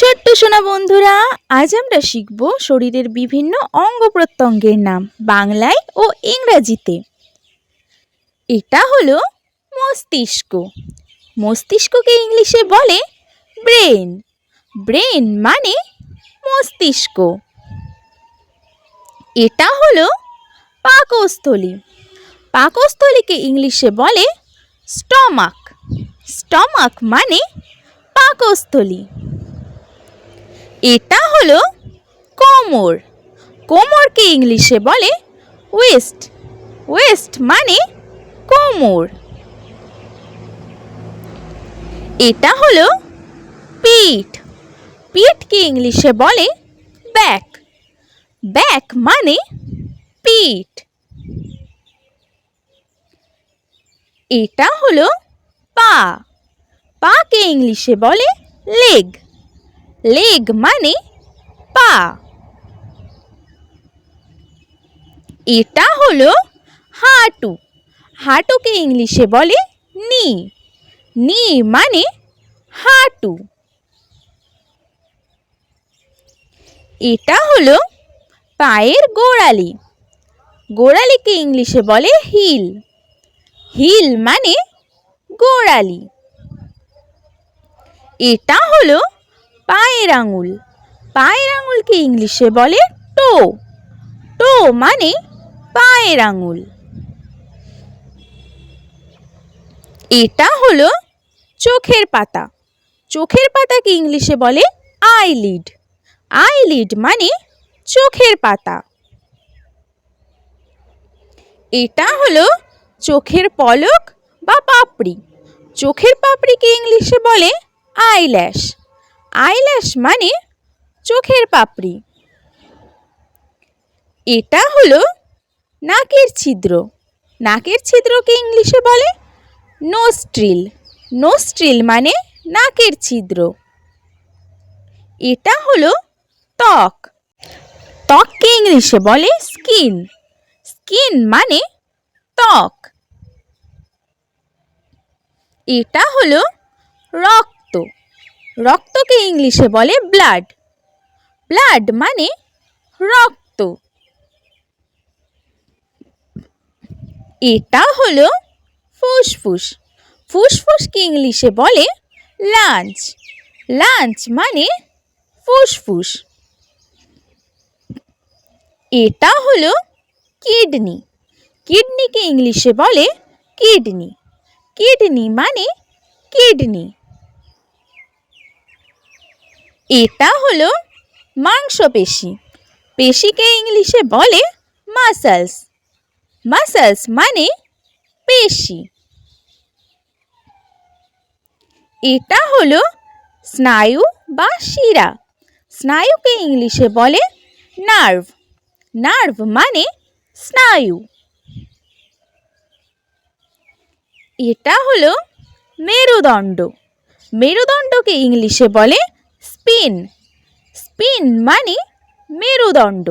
ছোট্ট সোনা বন্ধুরা, আজ আমরা শিখব শরীরের বিভিন্ন অঙ্গ প্রত্যঙ্গের নাম বাংলায় ও ইংরেজিতে। এটা হলো মস্তিষ্ক। মস্তিষ্ককে ইংলিশে বলে ব্রেন। ব্রেন মানে মস্তিষ্ক। এটা হলো পাকস্থলী। পাকস্থলীকে ইংলিশে বলে স্টমাক। স্টমাক মানে পাকস্থলী। এটা হলো কোমর। কোমরকে ইংলিশে বলে ওয়েস্ট। ওয়েস্ট মানে কোমর। এটা হলো পিঠ। পিঠকে ইংলিশে বলে ব্যাক। ব্যাক মানে পিঠ। এটা হলো পা। পাকে ইংলিশে বলে লেগ। লেগ মানে পা। এটা হলো হাঁটু। হাঁটুকে ইংলিশে বলে নি। নি মানে হাঁটু। এটা হলো পায়ের গোড়ালি। গোড়ালিকে ইংলিশে বলে হিল। হিল মানে গোড়ালি। এটা হলো পায়ের আঙুল। পায়ের আঙুলকে ইংলিশে বলে টো। টো মানে পায়ের আঙুল। এটা হলো চোখের পাতা। চোখের পাতাকে ইংলিশে বলে আইলিড। আইলিড মানে চোখের পাতা। এটা হলো চোখের পলক বা পাপড়ি। চোখের পাপড়িকে ইংলিশে বলে আইল্যাশ। আইল্যাশ মানে চোখের পাপড়ি। এটা হলো নাকের ছিদ্র। নাকের ছিদ্রকে ইংলিশে বলে নোস্ট্রিল। নোস্ট্রিল মানে নাকের ছিদ্র। এটা হলো ত্বক। ত্বককে ইংলিশে বলে স্কিন। স্কিন মানে ত্বক। এটা হলো রক্ত। রক্তকে ইংলিশে বলে ব্লাড। ব্লাড মানে রক্ত। এটা হলো ফুসফুস। ফুসফুসকে ইংলিশে বলে লাঞ্চ। লাঞ্চ মানে ফুসফুস। এটা হলো কিডনি। কিডনিকে ইংলিশে বলে কিডনি। কিডনি মানে কিডনি। এটা হলো মাংসপেশি। পেশিকে ইংলিশে বলে মাসলস। মাসলস মানে পেশি। এটা হলো স্নায়ু বা শিরা। স্নায়ুকে ইংলিশে বলে নার্ভ। নার্ভ মানে স্নায়ু। এটা হলো মেরুদণ্ড। মেরুদণ্ডকে ইংলিশে বলে স্পিন। স্পিন মানে মেরুদণ্ড।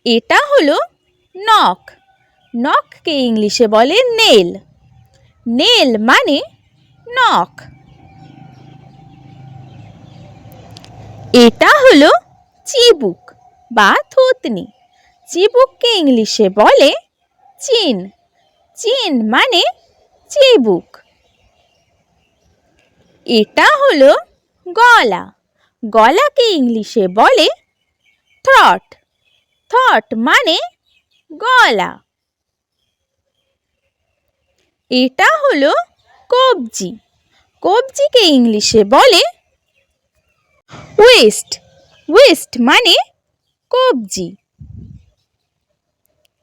এটা হলো নখ। নখকে ইংলিশে বলে নেল। নেল মানে নখ। এটা হলো চিবুক বা থুতনি। চিবুককে ইংলিশে বলে চিন। চিন মানে চিবুক। এটা হলো গলা। গলাকে ইংলিশে বলে থ্রট। থ্রট মানে গলা। এটা হলো কবজি। কবজিকে ইংলিশে বলে ওয়েস্ট। ওয়েস্ট মানে কবজি।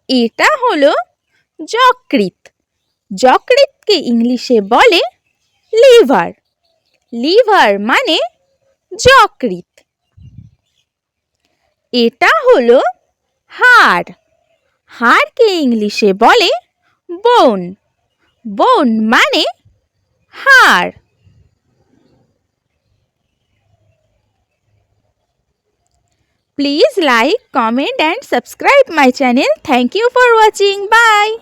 এটা হলো যকৃৎ। যকৃৎকে ইংলিশে বলে লিভার। লিভার মানে যকৃৎ। এটা হলো হাড়। হাড়কে ইংলিশে বলে বোন। বোন মানে হাড়। Please like, comment and subscribe my channel. Thank you for watching. Bye.